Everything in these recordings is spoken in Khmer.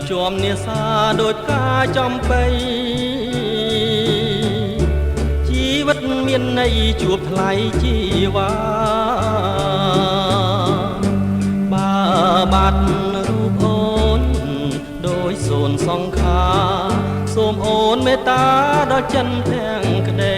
ជាប់នេសាដូចការចំបៃជីវិតមានន័យជួបថ្លៃជីវ៉ាបើបាត់រូបអូនដោយសូនសង្ខាសូមអូនមេត្តាដល់ចិនទាំងក្តី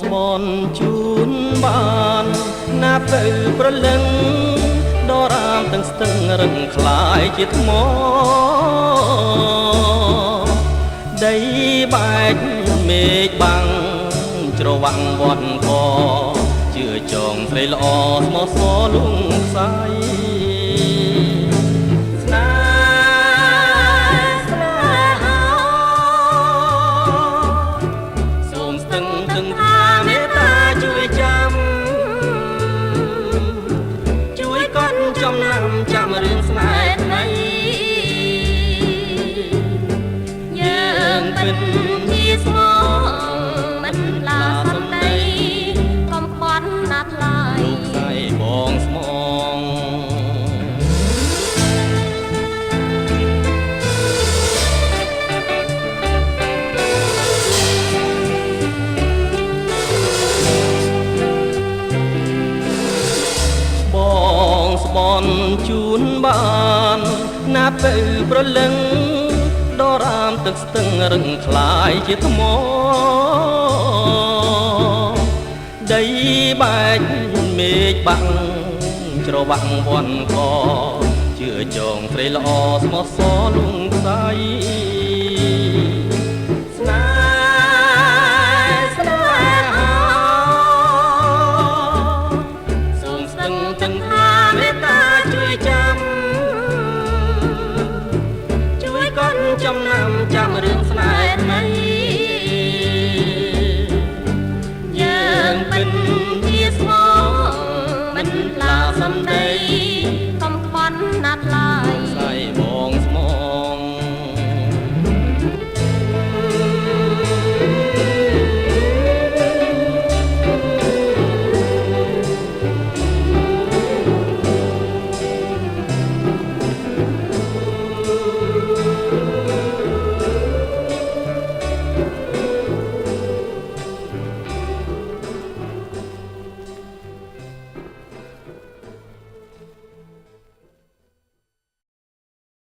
ស្មនជូនបានណាទៅប្រលឹងដរាមទាំងស្ទឹងរឹងคล้ายជាថ្មដីបែកមេឃបាំងច្រវាំងវត្តកជឿចងស្រីល្អស្មោះសរលងខ្សែចាំរឿងស្នេហ៍ថ្មីយើងមិនជាស្មោះមិនឡាសំដីកំបន់ណាស់ឡើយលោកស្រីបងស្មងស្បនជូនបានណាទៅប្រលឹងដរាមទឹកស្ទឹងរឹងคล้ายជាថ្មដីបែកមេឃបាំងច្រវាំងវ័នកជឿចងស្រីល្អស្មោះសរលងខ្សែចំណាំចាំរឿងស្នេហ៍ថ្មីយើងមិនជាស្មោះ